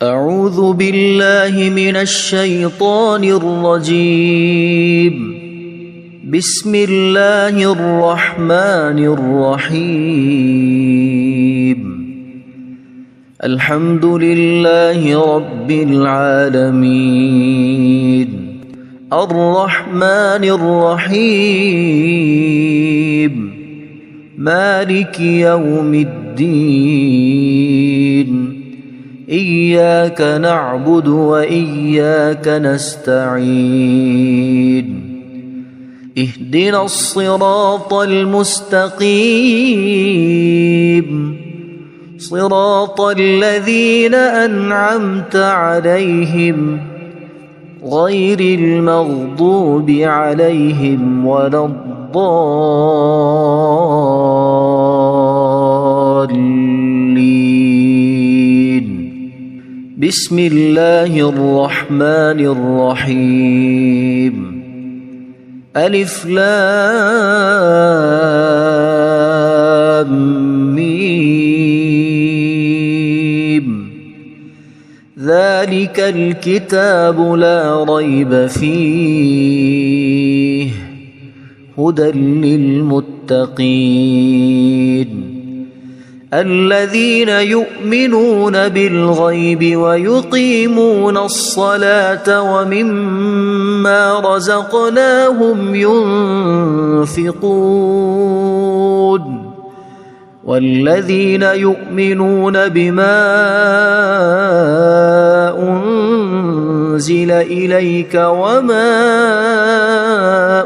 أعوذ بالله من الشيطان الرجيم. بسم الله الرحمن الرحيم. الحمد لله رب العالمين الرحمن الرحيم مالك يوم الدين إياك نعبد وإياك نستعين اهدنا الصراط المستقيم صراط الذين أنعمت عليهم غير المغضوب عليهم ولا الضالين. بسم الله الرحمن الرحيم. ألف لام ميم. ذلك الكتاب لا ريب فيه هدى للمتقين الذين يؤمنون بالغيب ويقيمون الصلاة ومما رزقناهم ينفقون والذين يؤمنون بما أنزل إليك وما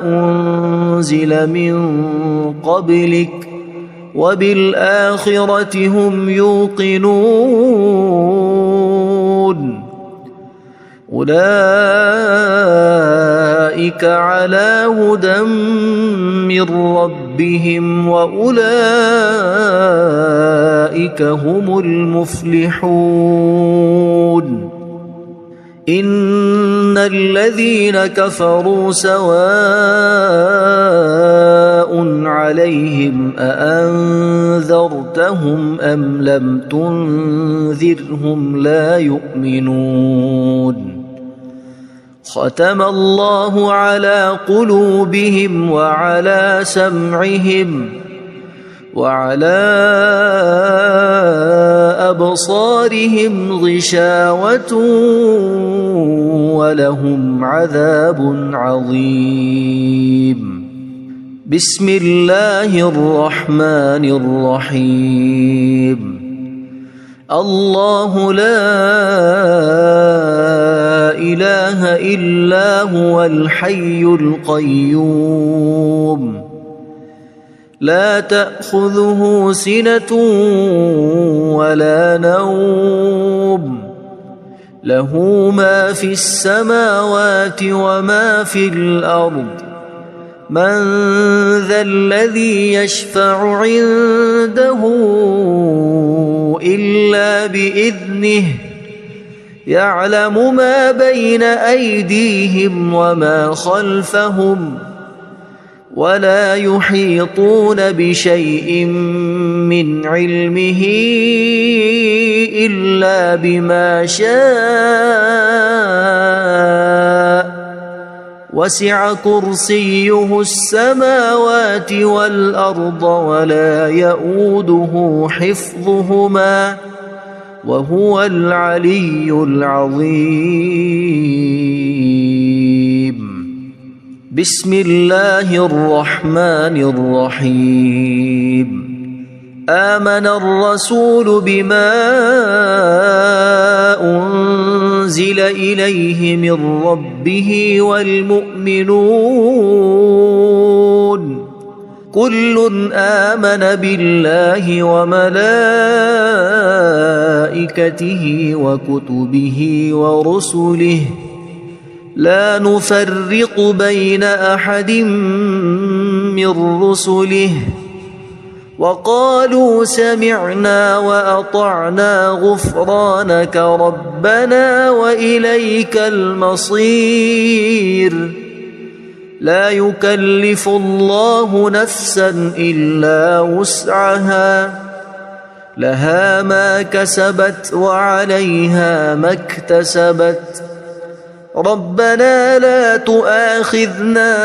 أنزل من قبلك وبالآخرة هم يوقنون أولئك على هدى من ربهم وأولئك هم المفلحون. إن الذين كفروا سواء عليهم أأنذرتهم أم لم تنذرهم لا يؤمنون. ختم الله على قلوبهم وعلى سمعهم وعلى أبصارهم غشاوة ولهم عذاب عظيم. بسم الله الرحمن الرحيم. الله لا إله إلا هو الحي القيوم لا تأخذه سنة ولا نوم له ما في السماوات وما في الأرض. من ذا الذي يشفع عنده إلا بإذنه يعلم ما بين أيديهم وما خلفهم ولا يحيطون بشيء من علمه إلا بما شاء وسع كرسيه السماوات والأرض ولا يؤوده حفظهما وهو العلي العظيم. بسم الله الرحمن الرحيم. آمن الرسول بما أنزل إليه من ربه والمؤمنون كل آمن بالله وملائكته وكتبه ورسله لا نفرق بين أحد من رسله وقالوا سمعنا وأطعنا غفرانك ربنا وإليك المصير. لا يكلف الله نفسا إلا وسعها لها ما كسبت وعليها ما اكتسبت ربنا لا تؤاخذنا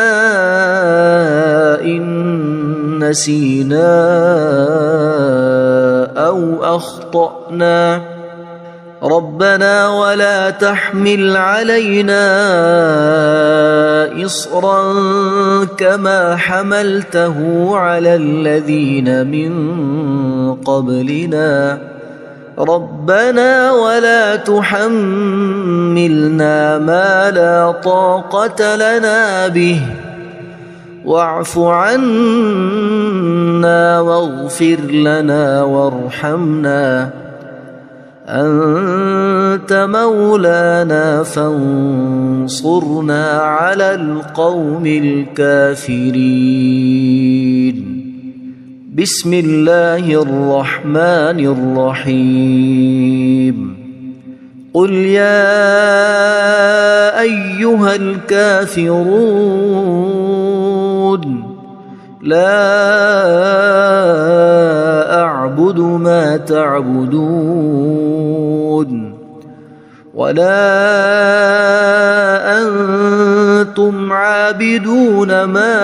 إن نسينا أو أخطأنا ربنا ولا تحمل علينا إصرا كما حملته على الذين من قبلنا ربنا ولا تحملنا ما لا طاقة لنا به واعف عنا واغفر لنا وارحمنا أنت مولانا فانصرنا على القوم الكافرين بسم الله الرحمن الرحيم قل يا أيها الكافرون لا أعبد ما تعبدون ولا أنتم عابدون ما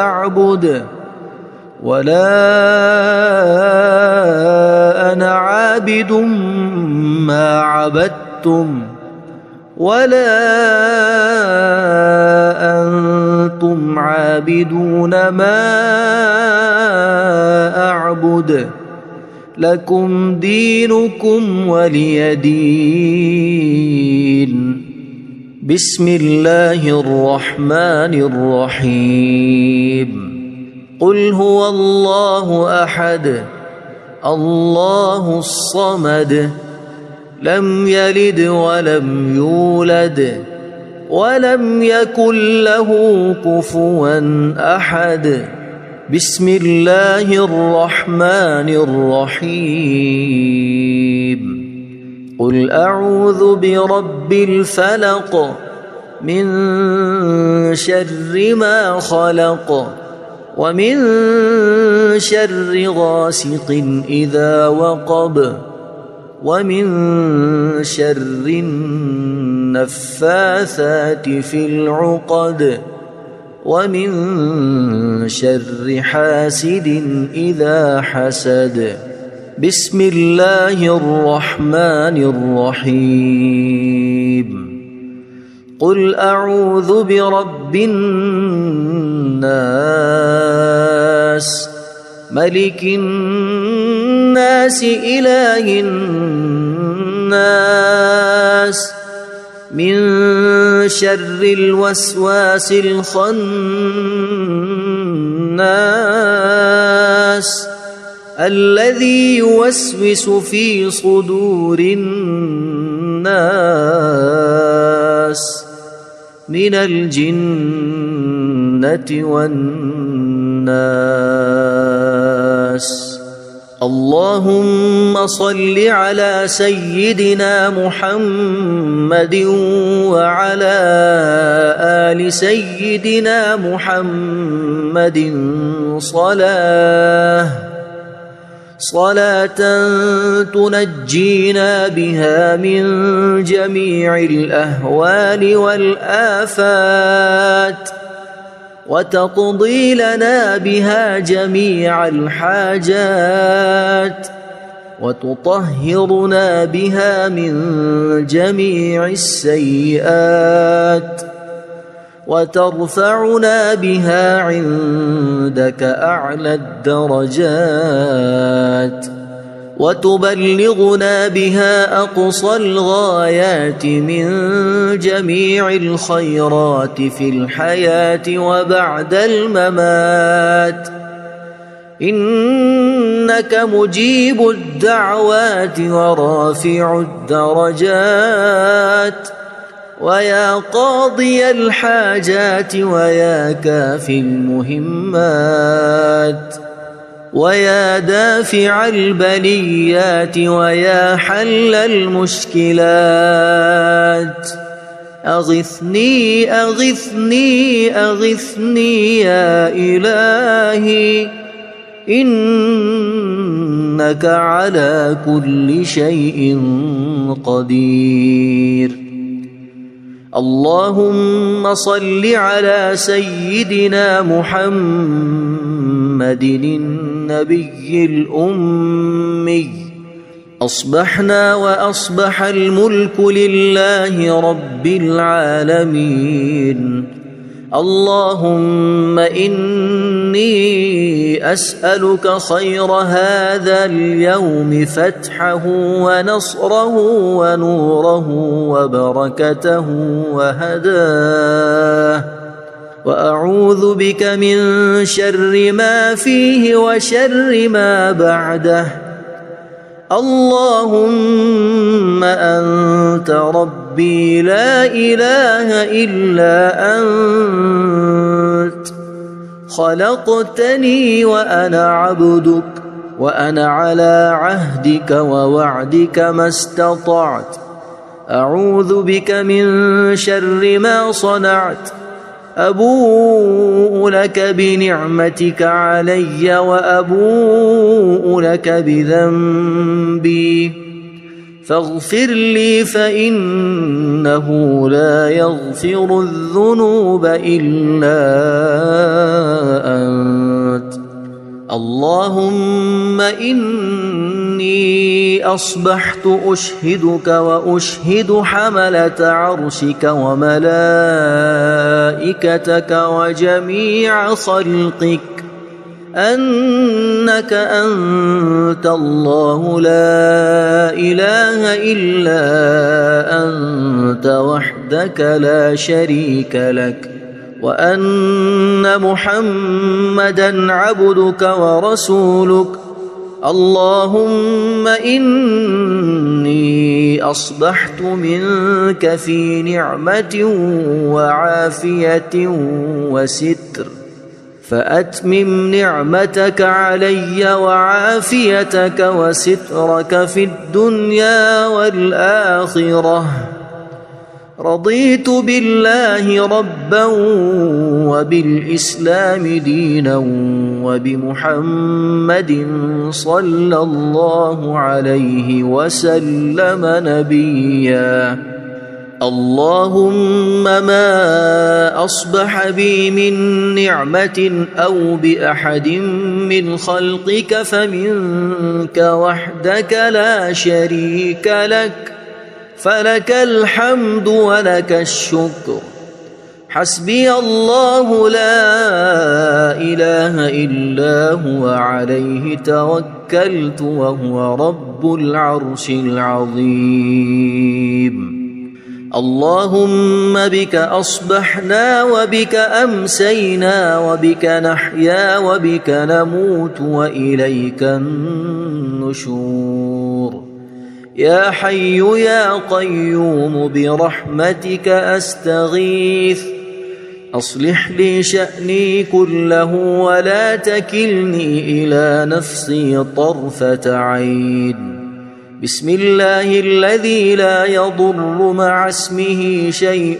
أعبد ولا أنا عابد ما عبدتم ولا أنتم عابدون ما أعبد لكم دينكم ولي دين بسم الله الرحمن الرحيم قل هو الله أحد الله الصمد لم يلد ولم يولد ولم يكن له كفوا أحد بسم الله الرحمن الرحيم قل أعوذ برب الفلق من شر ما خلق ومن شر غاسق إذا وقب ومن شر النفاثات في العقد ومن شر حاسد إذا حسد بسم الله الرحمن الرحيم قل أعوذ برب الناس ملك الناس إله الناس من شر الوسواس الخناس الذي يوسوس في صدور الناس من الجنة والناس اللهم صل على سيدنا محمد وعلى آل سيدنا محمد صلاة تنجينا بها من جميع الأهوال والآفات وتقضي لنا بها جميع الحاجات وتطهرنا بها من جميع السيئات وترفعنا بها عندك أعلى الدرجات وتبلغنا بها أقصى الغايات من جميع الخيرات في الحياة وبعد الممات إنك مجيب الدعوات ورافع الدرجات ويا قاضي الحاجات ويا كافي المهمات ويا دافع البليات ويا حل المشكلات أغثني أغثني أغثني يا إلهي إنك على كل شيء قدير. اللهم صل على سيدنا محمد النبي الأمي. أصبحنا وأصبح الملك لله رب العالمين. اللهم إني أسألك خير هذا اليوم، فتحه ونصره ونوره وبركته وهداه، وأعوذ بك من شر ما فيه وشر ما بعده. اللهم أنت ربي لا إله إلا أنت، خلقتني وأنا عبدك، وأنا على عهدك ووعدك ما استطعت. أعوذ بك من شر ما صنعت. أبوء لك بنعمتك علي وأبوء لك بذنبي، فاغفر لي فإنه لا يغفر الذنوب إلا أنت. اللهم إني أصبحت أشهدك وأشهد حملة عرشك وملائكتك وجميع خلقك أنك أنت الله لا إله إلا أنت وحدك لا شريك لك، وأن محمدًا عبدك ورسولك. اللهم إني أصبحت منك في نعمة وعافية وستر، فأتمم نعمتك علي وعافيتك وسترك في الدنيا والآخرة. رضيت بالله ربا وبالإسلام دينا وبمحمد صلى الله عليه وسلم نبيا. اللهم ما أصبح بي من نعمة أو بأحد من خلقك فمنك وحدك لا شريك لك، فلك الحمد ولك الشكر. حسبي الله لا إله إلا هو عليه توكلت وهو رب العرش العظيم. اللهم بك أصبحنا وبك أمسينا وبك نحيا وبك نموت وإليك النشور. يا حي يا قيوم برحمتك أستغيث، أصلح لي شأني كله ولا تكلني إلى نفسي طرفة عين. بسم الله الذي لا يضر مع اسمه شيء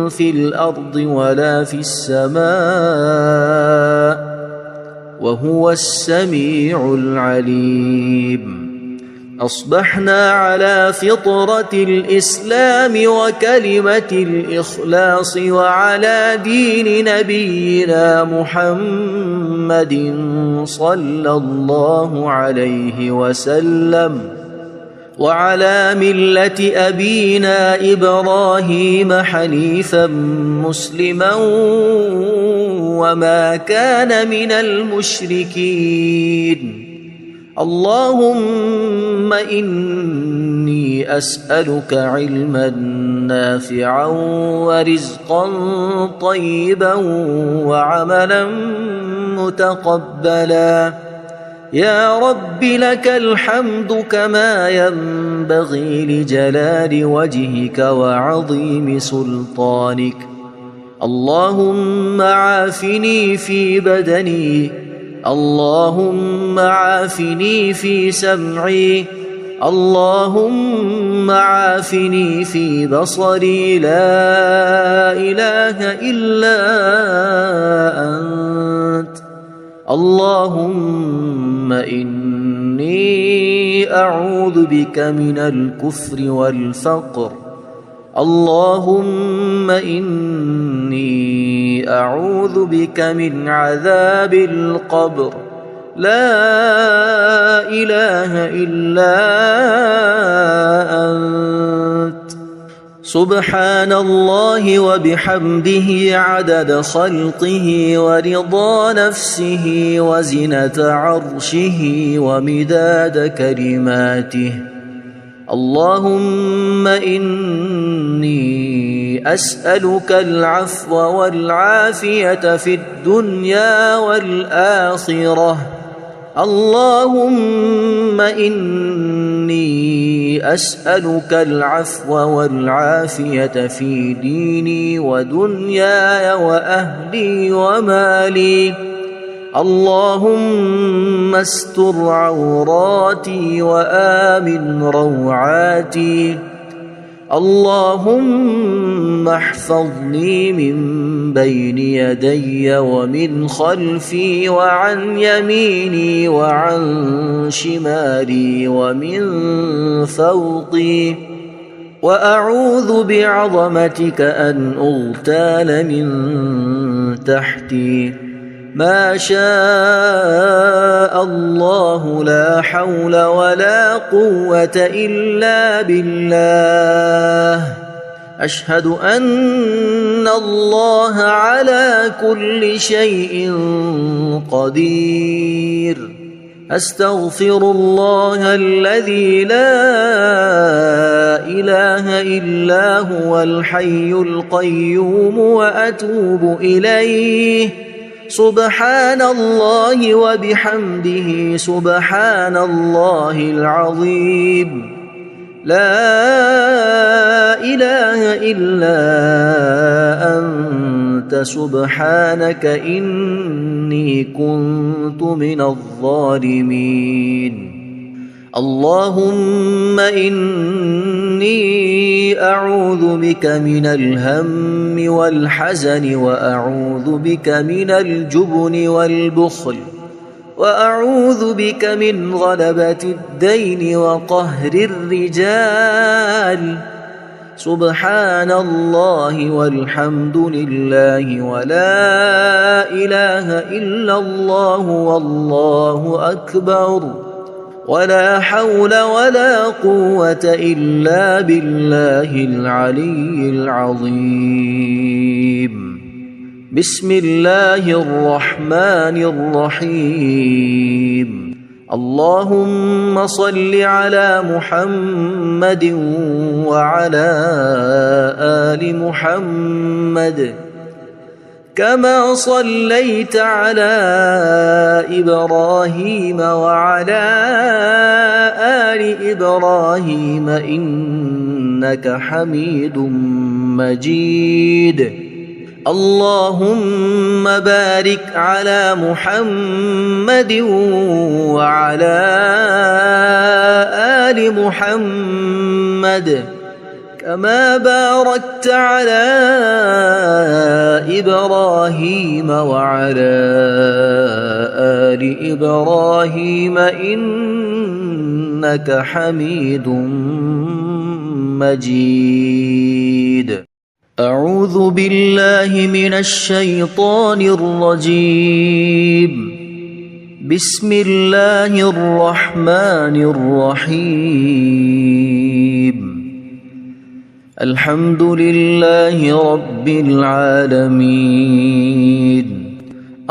في الأرض ولا في السماء وهو السميع العليم. أصبحنا على فطرة الإسلام وكلمة الإخلاص وعلى دين نبينا محمد صلى الله عليه وسلم، وعلى ملة أبينا إبراهيم حنيفا مسلما وما كان من المشركين. اللهم إني أسألك علما نافعا ورزقا طيبا وعملا متقبلا. يا رب لك الحمد كما ينبغي لجلال وجهك وعظيم سلطانك. اللهم عافني في بدني، اللهم عافني في سمعي، اللهم عافني في بصري. لا إله إلا أنت. اللهم إني أعوذ بك من الكفر والفقر. اللهم إني أعوذ بك من عذاب القبر. لا إله إلا أنت. سبحان الله وبحمده عدد خلقه ورضا نفسه وزنة عرشه ومداد كلماته. اللهم إني أسألك العفو والعافية في الدنيا والآخرة. اللهم إني أسألك العفو والعافية في ديني ودنياي وأهلي ومالي. اللهم استر عوراتي وآمن روعاتي. اللهم احفظني من بين يدي ومن خلفي وعن يميني وعن شمالي ومن فوقي. وأعوذ بعظمتك أن أغتال من تحتي. ما شاء الله لا حول ولا قوة إلا بالله. أشهد أن الله على كل شيء قدير. أستغفر الله الذي لا إله إلا هو الحي القيوم وأتوب إليه. سبحان الله وبحمده سبحان الله العظيم. لا إله إلا أنت سبحانك إني كنت من الظالمين. اللهم إني أعوذ بك من الهم والحزن وأعوذ بك من الجبن والبخل وأعوذ بك من غلبة الدين وقهر الرجال. سبحان الله والحمد لله ولا إله إلا الله والله أكبر ولا حول ولا قوة إلا بالله العلي العظيم. بسم الله الرحمن الرحيم. اللهم صل على محمد وعلى آل محمد كما صليت على إبراهيم وعلى آل إبراهيم إنك حميد مجيد. اللهم بارك على محمد وعلى آل محمد كما باركت على إبراهيم وعلى آل إبراهيم إنك حميد مجيد. أعوذ بالله من الشيطان الرجيم. بسم الله الرحمن الرحيم. الحمد لله رب العالمين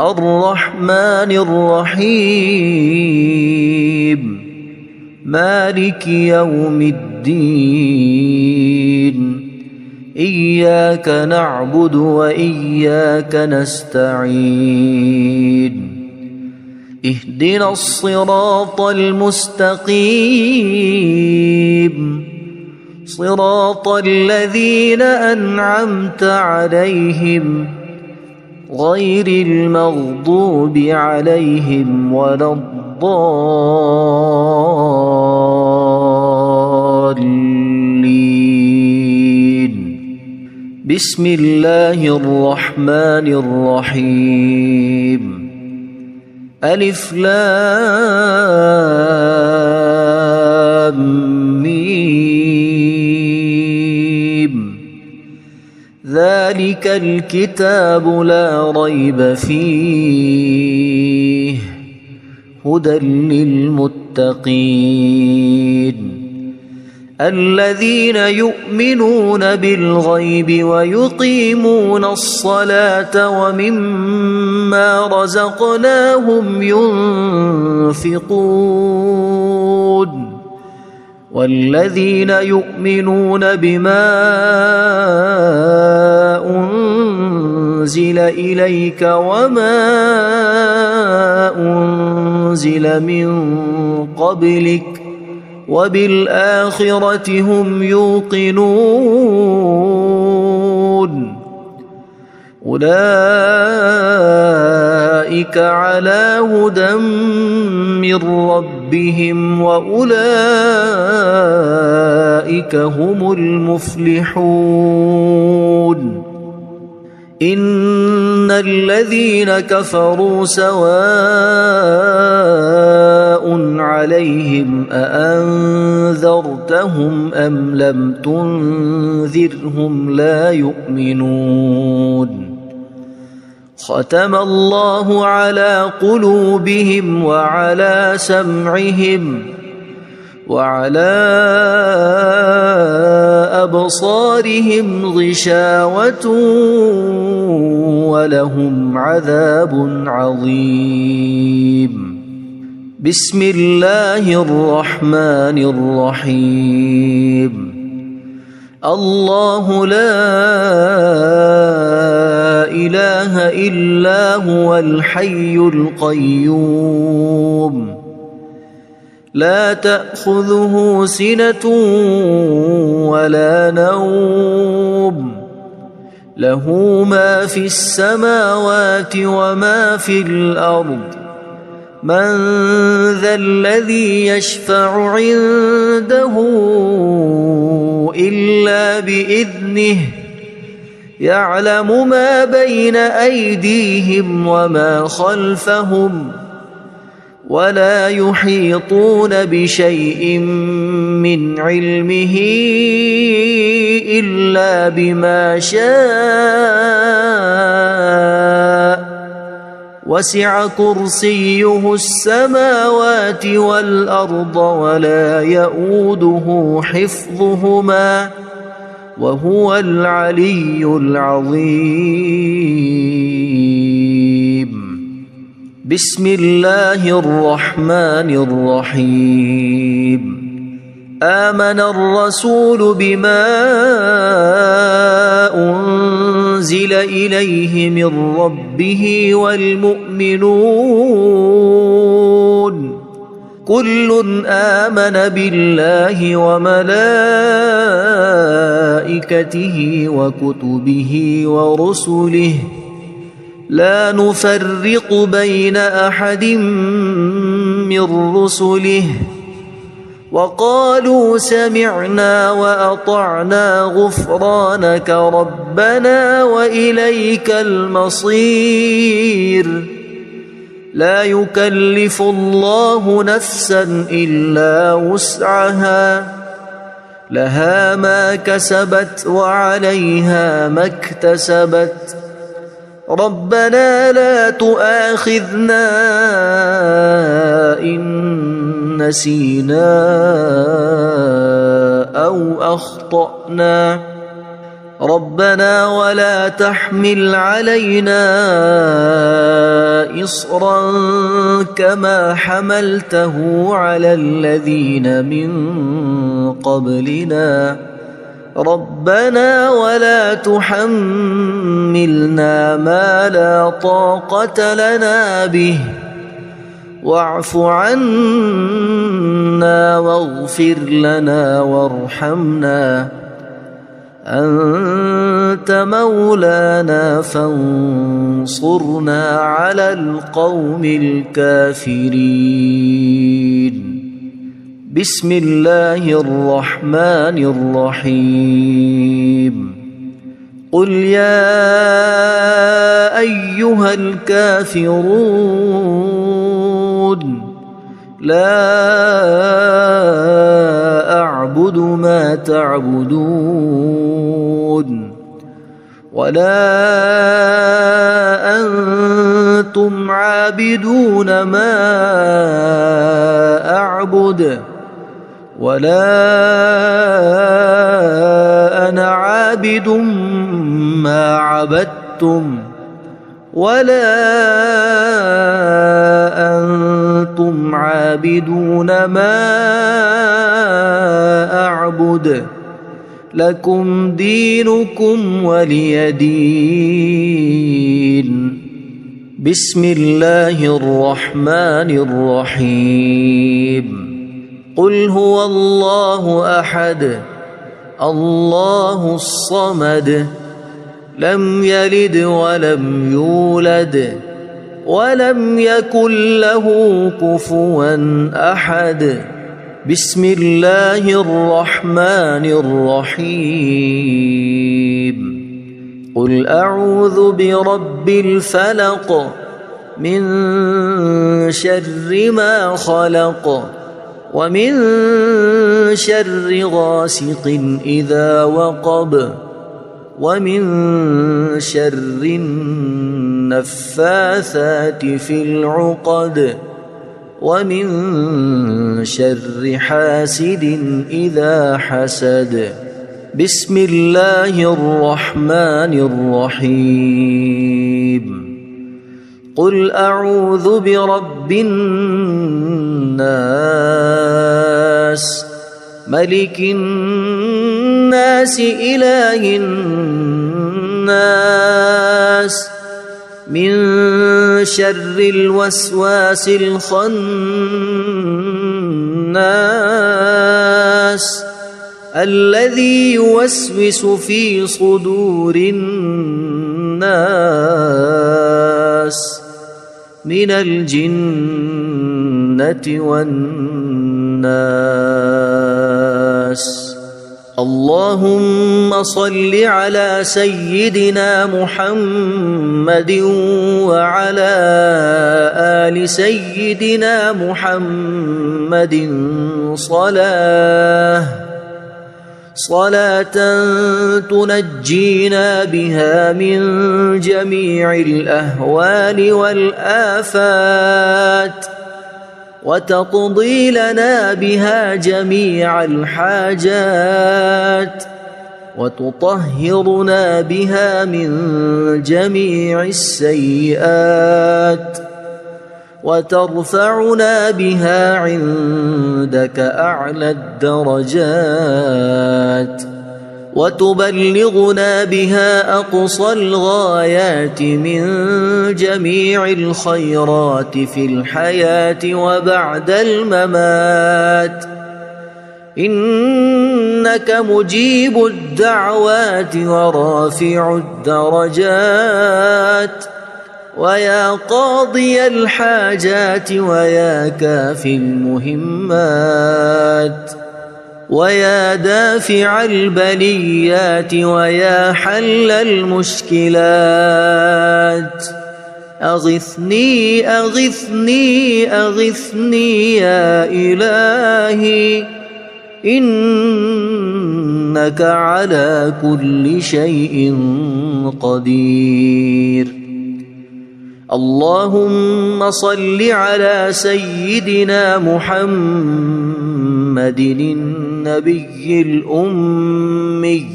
الرحمن الرحيم مالك يوم الدين. إياك نعبد وإياك نستعين. اهدنا الصراط المستقيم صراط الذين أنعمت عليهم غير المغضوب عليهم ولا الضالين. بسم الله الرحمن الرحيم. ألف لام ميم ذلك الكتاب لا ريب فيه هدى للمتقين الذين يؤمنون بالغيب ويقيمون الصلاة ومما رزقناهم ينفقون والذين يؤمنون بما أنزل إليك وما أنزل من قبلك وبالآخرة هم يوقنون أولئك على هدى من ربهم وأولئك هم المفلحون إن الذين كفروا سواء عليهم أأنذرتهم أم لم تنذرهم لا يؤمنون ختم الله على قلوبهم وعلى سمعهم وعلى أبصارهم غشاوة ولهم عذاب عظيم بسم الله الرحمن الرحيم الله لا إله إلا هو الحي القيوم لا تأخذه سنة ولا نوم له ما في السماوات وما في الأرض من ذا الذي يشفع عنده إلا بإذنه يعلم ما بين أيديهم وما خلفهم ولا يحيطون بشيء من علمه إلا بما شاء وسع كرسيه السماوات والأرض ولا يؤوده حفظهما وهو العلي العظيم بسم الله الرحمن الرحيم آمن الرسول بما أنزل إليه من ربه والمؤمنون كل آمن بالله وملائكته وكتبه ورسله لا نفرق بين أحد من رسله وقالوا سمعنا وأطعنا غفرانك ربنا وإليك المصير لا يكلف الله نفسا إلا وسعها لها ما كسبت وعليها ما اكتسبت ربنا لا تؤاخذنا إن نسينا أو أخطأنا ربنا ولا تحمل علينا إصرا كما حملته على الذين من قبلنا ربنا ولا تحملنا ما لا طاقة لنا به واعف عنا واغفر لنا وارحمنا أنت مولانا فانصرنا على القوم الكافرين بسم الله الرحمن الرحيم قل يا أيها الكافرون لا أعبد ما تعبدون ولا أنتم عابدون ما أعبد ولا أنا عابد ما عبدتم ولا أنتم عابدون ما أعبد لكم دينكم ولي دين. بسم الله الرحمن الرحيم. قل هو الله أحد الله الصمد لم يلد ولم يولد ولم يكن له كفوا أحد. بسم الله الرحمن الرحيم. قل أعوذ برب الفلق من شر ما خلق ومن شر غاسق إذا وقب ومن شر النفاثات في العقد ومن شر حاسد إذا حسد. بسم الله الرحمن الرحيم. قل أعوذ برب الناس ملك الناس إله الناس من شر الوسواس الخناس الذي يوسوس في صدور الناس من الجنة والناس. اللهم صل على سيدنا محمد وعلى آل سيدنا محمد صلاة تنجينا بها من جميع الأهوال والآفات وتقضي لنا بها جميع الحاجات وتطهرنا بها من جميع السيئات وترفعنا بها عندك أعلى الدرجات وتبلغنا بها أقصى الغايات من جميع الخيرات في الحياة وبعد الممات. إنك مجيب الدعوات ورافع الدرجات ويا قاضي الحاجات ويا كافي المهمات ويا دافع البليات ويا حل المشكلات. أغثني أغثني أغثني يا إلهي إنك على كل شيء قدير. اللهم صل على سيدنا محمد النبي الأمي.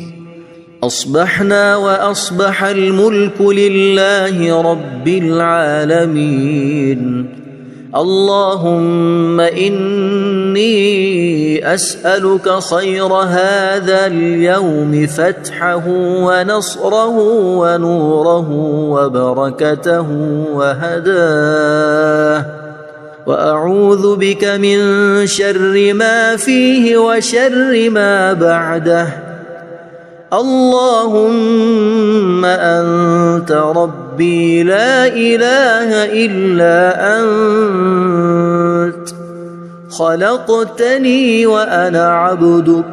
أصبحنا وأصبح الملك لله رب العالمين. اللهم إني أسألك خير هذا اليوم فتحه ونصره ونوره وبركته وهداه وأعوذ بك من شر ما فيه وشر ما بعده. اللهم أنت ربي لا إله إلا أنت خلقتني وأنا عبدك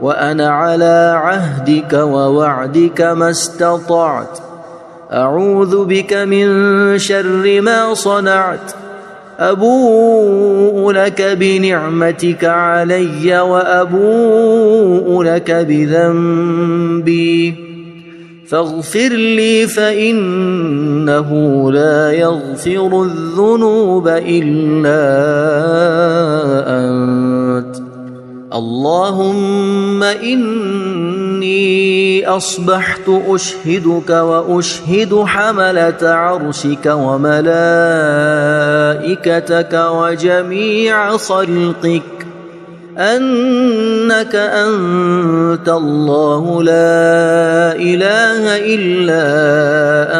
وأنا على عهدك ووعدك ما استطعت. أعوذ بك من شر ما صنعت أبوء لك بنعمتك علي وأبوء لك بذنبي فاغفر لي فإنه لا يغفر الذنوب إلا أنت. اللهم إني أصبحت أشهدك وأشهد حملة عرشك وملائكتك وجميع خلقك أنك أنت الله لا إله إلا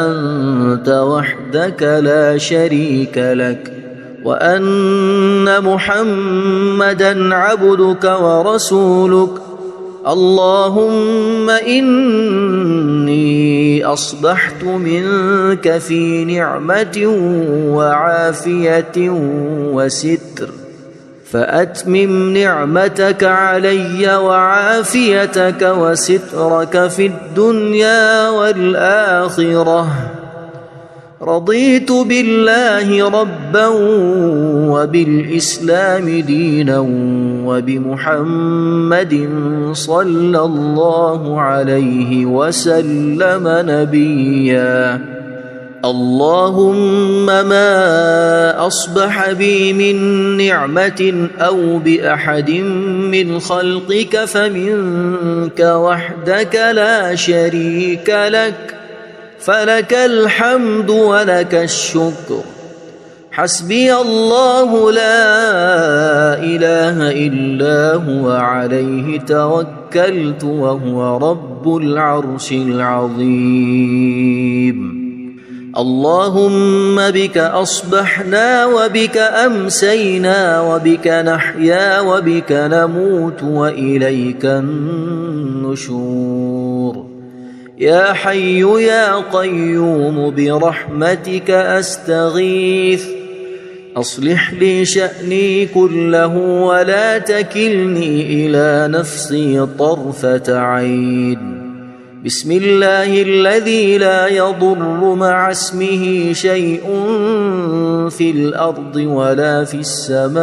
أنت وحدك لا شريك لك وأن محمدًا عبدك ورسولك. اللهم إني أصبحت منك في نعمة وعافية وستر فأتمم نعمتك علي وعافيتك وسترك في الدنيا والآخرة. رضيت بالله ربا وبالإسلام دينا وبمحمد صلى الله عليه وسلم نبيا. اللهم ما أصبح بي من نعمة أو بأحد من خلقك فمنك وحدك لا شريك لك فلك الحمد ولك الشكر. حسبي الله لا إله إلا هو عليه توكلت وهو رب العرش العظيم. اللهم بك أصبحنا وبك أمسينا وبك نحيا وبك نموت وإليك النشور. يا حي يا قيوم برحمتك أستغيث أصلح لي شأني كله ولا تكلني إلى نفسي طرفة عين. بسم الله الذي لا يضر مع اسمه شيء في الأرض ولا في السماء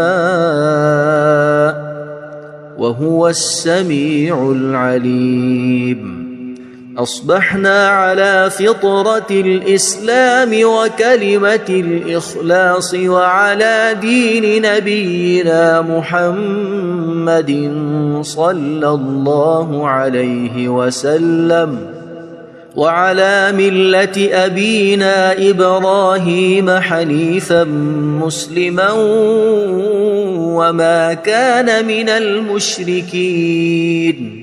وهو السميع العليم. أصبحنا على فطرة الإسلام وكلمة الإخلاص وعلى دين نبينا محمد صلى الله عليه وسلم وعلى ملة أبينا إبراهيم حنيفا مسلما وما كان من المشركين.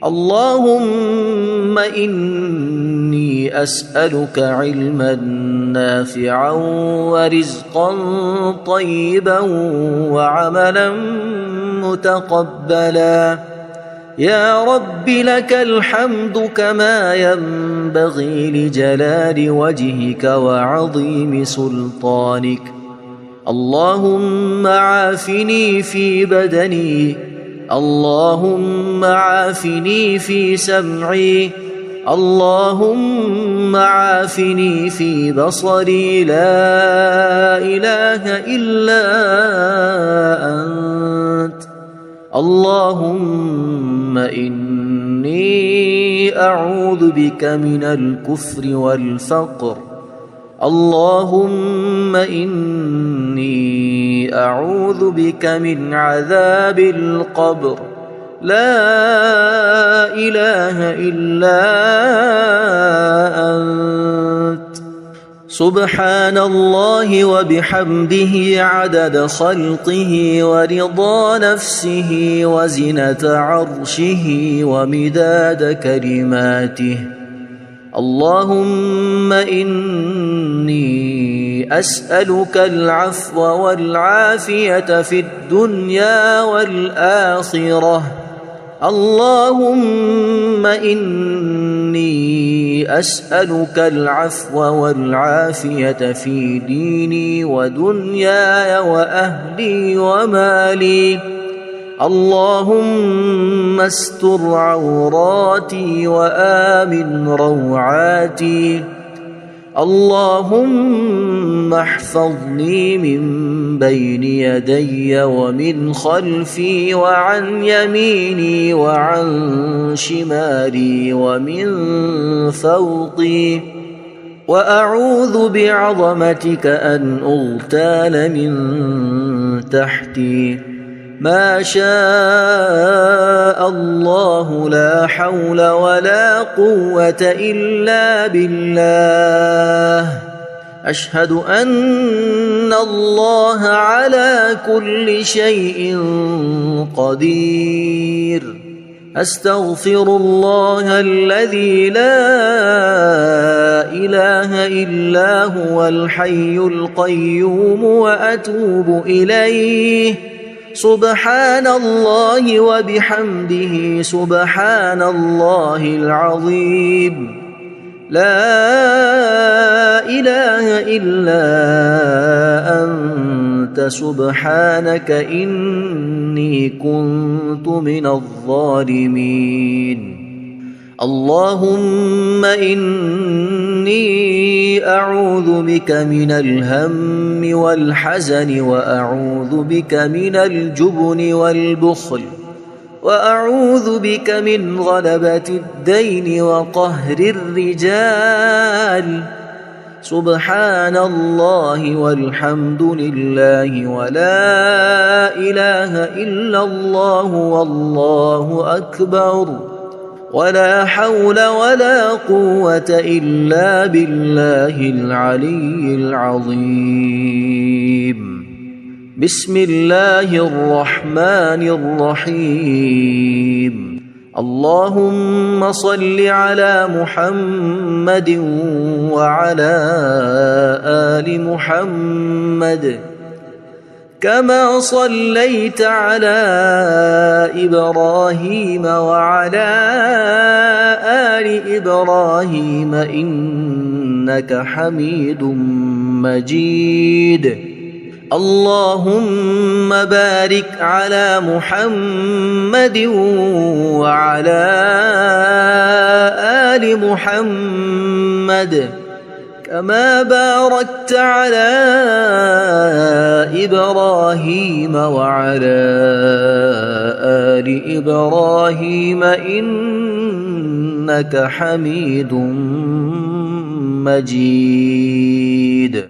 اللهم إني أسألك علما نافعا ورزقا طيبا وعملا متقبلا. يا رب لك الحمد كما ينبغي لجلال وجهك وعظيم سلطانك. اللهم عافني في بدني اللهم عافني في سمعي اللهم عافني في بصري لا إله إلا أنت. اللهم إني أعوذ بك من الكفر والفقر. اللهم إني أعوذ بك من عذاب القبر. لا إله إلا أنت. سبحان الله وبحمده عدد خلقه ورضا نفسه وزنة عرشه ومداد كلماته. اللهم إني أسألك العفو والعافية في الدنيا والآخرة. اللهم إني أسألك العفو والعافية في ديني ودنياي وأهلي ومالي. اللهم استر عوراتي وآمن روعاتي. اللهم احفظني من بين يدي ومن خلفي وعن يميني وعن شمالي ومن فوقي، وأعوذ بعظمتك أن أغتال من تحتي. ما شاء الله لا حول ولا قوة إلا بالله. أشهد أن الله على كل شيء قدير. أستغفر الله الذي لا إله إلا هو الحي القيوم وأتوب إليه. سبحان الله وبحمده سبحان الله العظيم. لا إله إلا أنت سبحانك إني كنت من الظالمين. اللهم إني أعوذ بك من الهم والحزن، وأعوذ بك من الجبن والبخل، وأعوذ بك من غلبة الدين وقهر الرجال. سبحان الله والحمد لله ولا إله إلا الله والله أكبر، ولا حول ولا قوة إلا بالله العلي العظيم. بسم الله الرحمن الرحيم. اللهم صل على محمد وعلى آل محمد كما صليت على إبراهيم وعلى آل إبراهيم إنك حميد مجيد. اللهم بارك على محمد وعلى آل محمد كما باركت على إبراهيم وعلى آل إبراهيم إنك حميد مجيد.